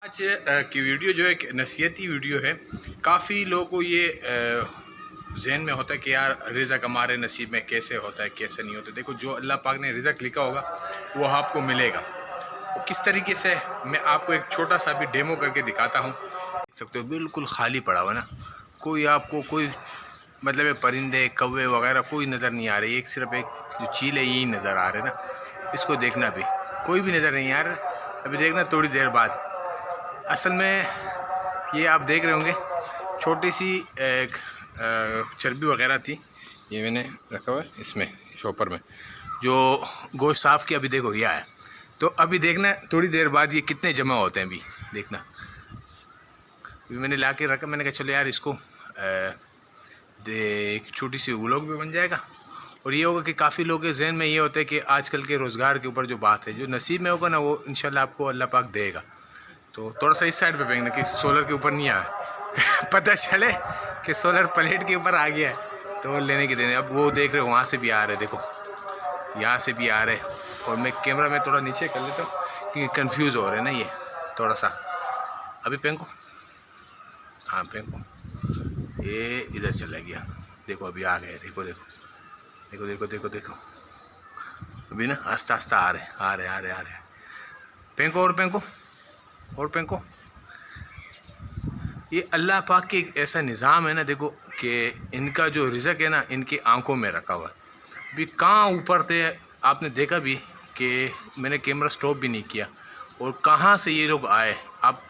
आज की वीडियो जो है एक नसीहती वीडियो है। काफ़ी लोगों को ये जहन में होता है कि यार रिज़्क़ हमारे नसीब में कैसे होता है कैसे नहीं होता। देखो, जो अल्लाह पाक ने रिज़्क़ लिखा होगा वो आपको मिलेगा। वो किस तरीके से, मैं आपको एक छोटा सा भी डेमो करके दिखाता हूँ। देख सकते हो बिल्कुल खाली पड़ा हुआ ना, कोई आपको कोई मतलब परिंदे कौवे वगैरह कोई नज़र नहीं आ रही। एक सिर्फ एक जो चील है यही नज़र आ रहे ना। इसको देखना भी कोई भी नज़र नहीं आ रहा। अभी देखना थोड़ी देर बाद असल में ये आप देख रहे होंगे छोटी सी एक चर्बी वगैरह थी। ये मैंने रखा हुआ है इसमें शॉपर में जो गोश्त साफ़ किया। अभी देखो ये आया। तो अभी देखना थोड़ी देर बाद ये कितने जमा होते हैं। अभी देखना, अभी मैंने ला के रखा। मैंने कहा चलो यार इसको एक छोटी सी व्लॉग भी बन जाएगा। और ये होगा कि काफ़ी लोगों के जहन में ये होता है कि आजकल के रोज़गार के ऊपर जो बात है, जो नसीब में होगा ना वो इंशाल्लाह आपको अल्लाह पाक देगा। तो थोड़ा सा इस साइड पे फेंकना कि सोलर के ऊपर नहीं आए पता चले कि सोलर प्लेट के ऊपर आ गया है तो लेने के देने। अब वो देख रहे हो वहाँ से भी आ रहे, देखो यहाँ से भी आ रहे। और मैं कैमरा में थोड़ा नीचे कर लेता हूँ क्योंकि कंफ्यूज हो रहे हैं ना ये थोड़ा सा। अभी फेंको, हाँ फेंको, ये इधर चला गया। देखो अभी आ गए, देखो देखो देखो देखो देखो देखो अभी ना आस्ता आस्ता आ रहे। फेंको और फेंको और फेंको। ये अल्लाह पाक के एक ऐसा निज़ाम है ना, देखो कि इनका जो रिज़्क़ है ना इनकी आंखों में रखा हुआ है। अभी कहाँ ऊपर थे आपने देखा भी कि मैंने कैमरा स्टॉप भी नहीं किया। और कहाँ से ये लोग आए, आप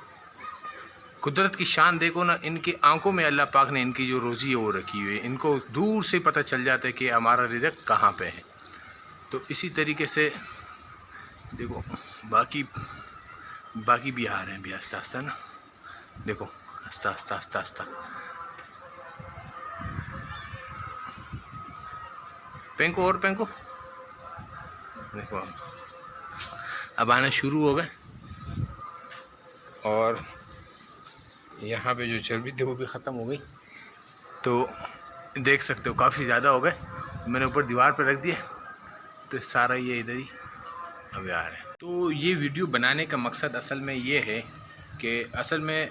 कुदरत की शान देखो ना। इनकी आंखों में अल्लाह पाक ने इनकी जो रोज़ी है वो रखी हुई है। इनको दूर से पता चल जाता है कि हमारा रिज़्क़ कहाँ पे है। तो इसी तरीके से देखो बाकी भी आ रहे हैं भी आस्ता आस्ता ना। देखो आस्ता आस्ता आस्ता आस्ता पेंको और पेंको। देखो अब आना शुरू हो गए। और यहाँ पे जो चर्बी थी वो भी ख़त्म हो गई। तो देख सकते हो काफ़ी ज़्यादा हो गए। मैंने ऊपर दीवार पर रख दिया तो सारा ये इधर ही अभी आ रहा है। तो ये वीडियो बनाने का मकसद असल में ये है कि असल में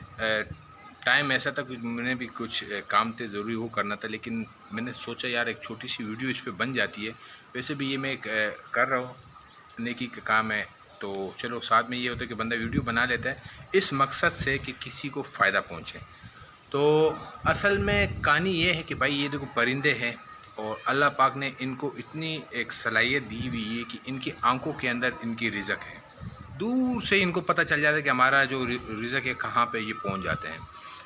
टाइम ऐसा था कि मैंने भी कुछ काम थे ज़रूरी वो करना था, लेकिन मैंने सोचा यार एक छोटी सी वीडियो इस पे बन जाती है। वैसे भी ये मैं कर रहा हूँ, नेकी का काम है, तो चलो साथ में ये होता है कि बंदा वीडियो बना लेता है इस मकसद से कि किसी को फ़ायदा पहुँचे। तो असल में कहानी ये है कि भाई ये देखो परिंदे हैं और अल्लाह पाक ने इनको इतनी एक सलाहियत दी हुई है कि इनकी आंखों के अंदर इनकी रिज़्क़ है। दूर से इनको पता चल जाता है कि हमारा जो रिज़्क़ है कहाँ पे ये पहुँच जाते हैं।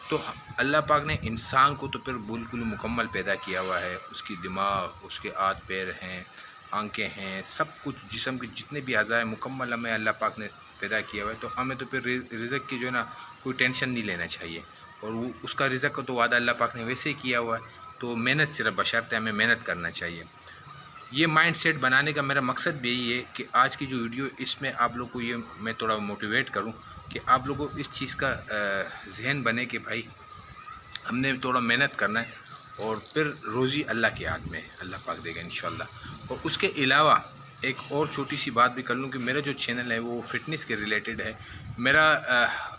तो अल्लाह पाक ने इंसान को तो फिर बिल्कुल मुकम्मल पैदा किया हुआ है। उसकी दिमाग, उसके हाथ पैर हैं, आंखें हैं, सब कुछ जिस्म के जितने भी अज़ा है मुकम्मल हमें अल्लाह पाक ने पैदा किया हुआ है। तो हमें तो फिर रिज़्क़ की जो है ना कोई टेंशन नहीं लेना चाहिए। और वो उसका रिज़्क़ का तो वादा अल्लाह पाक ने वैसे ही किया हुआ है। तो मेहनत सिर्फ बशर्ते हमें मेहनत करना चाहिए। ये माइंड सेट बनाने का मेरा मकसद भी यही है कि आज की जो वीडियो इसमें आप लोग को ये मैं थोड़ा मोटिवेट करूं कि आप लोगों को इस चीज़ का जहन बने कि भाई हमने थोड़ा मेहनत करना है और फिर रोज़ी अल्लाह के हाथ में है, अल्लाह पाक देगा इंशाल्लाह। और उसके अलावा एक और छोटी सी बात भी कर लूँ कि मेरा जो चैनल है वो फ़िटनेस के रिलेटेड है। मेरा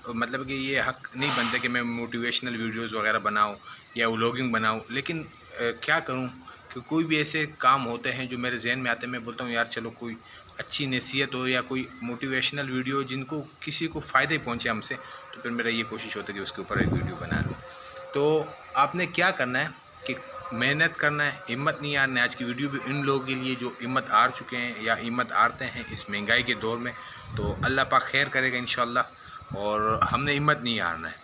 मतलब कि ये हक नहीं बनता कि मैं मोटिवेशनल वीडियोज़ वगैरह बनाऊँ या व्लॉगिंग बनाऊँ, लेकिन क्या करूँ कि कोई भी ऐसे काम होते हैं जो मेरे जहन में आते हैं। मैं बोलता हूँ यार चलो कोई अच्छी नसीहत हो या कोई मोटिवेशनल वीडियो जिनको किसी को फ़ायदे पहुँचे हमसे, तो फिर मेरा ये कोशिश होता है कि उसके ऊपर एक वीडियो बना लूँ। तो आपने क्या करना है कि मेहनत करना है, हिम्मत नहीं हारना है। आज की वीडियो भी इन लोगों के लिए जो हिम्मत हार चुके हैं या हिम्मत हारते हैं इस महंगाई के दौर में, तो अल्लाह पाक खैर करेगा इंशाल्लाह। और हमने हिम्मत नहीं हारना है।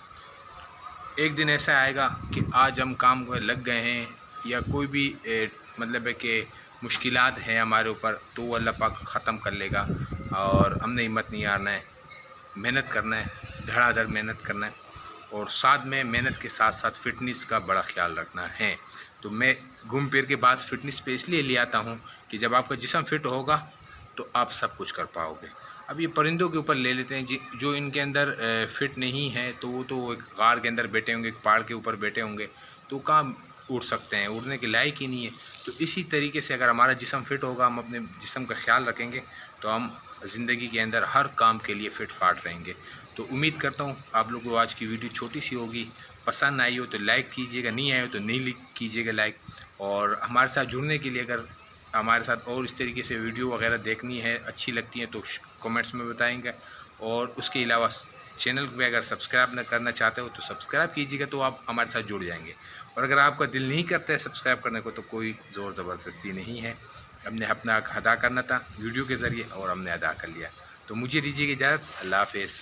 एक दिन ऐसा आएगा कि आज हम काम में लग गए हैं या कोई भी मतलब है कि मुश्किलात हैं हमारे ऊपर, तो वो अल्लाह पाक ख़त्म कर लेगा। और हमने हिम्मत नहीं हारना है, मेहनत करना है, धड़ाधड़ मेहनत करना है। और साथ में मेहनत के साथ साथ फ़िटनेस का बड़ा ख्याल रखना है। तो मैं घूम फिर के बाद फ़िटनेस पे इसलिए ले आता हूँ कि जब आपका जिस्म फ़िट होगा तो आप सब कुछ कर पाओगे। अब ये परिंदों के ऊपर ले लेते हैं जो इनके अंदर फ़िट नहीं है, तो वो तो एक गार के अंदर बैठे होंगे, एक पहाड़ के ऊपर बैठे होंगे, तो कहाँ उड़ सकते हैं, उड़ने के लायक ही नहीं है। तो इसी तरीके से अगर हमारा जिस्म फ़िट होगा, हम अपने जिस्म का ख्याल रखेंगे, तो हम ज़िंदगी के अंदर हर काम के लिए फ़िट फाट रहेंगे। तो उम्मीद करता हूँ आप लोगों को आज की वीडियो छोटी सी होगी, पसंद आई हो तो लाइक कीजिएगा, नहीं आए हो तो नहीं कीजिएगा लाइक। और हमारे साथ जुड़ने के लिए अगर हमारे साथ और इस तरीके से वीडियो वगैरह देखनी है, अच्छी लगती है तो कमेंट्स में बताएंगे। और उसके अलावा चैनल पे अगर सब्सक्राइब न करना चाहते हो तो सब्सक्राइब कीजिएगा, तो आप हमारे साथ जुड़ जाएंगे। और अगर आपका दिल नहीं करता है सब्सक्राइब करने को तो कोई ज़ोर ज़बरदस्ती नहीं है, हमने अपना हक अदा करना था वीडियो के ज़रिए और हमने अदा कर लिया। तो मुझे दीजिए इजाज़त, अल्लाह हाफ़िज़।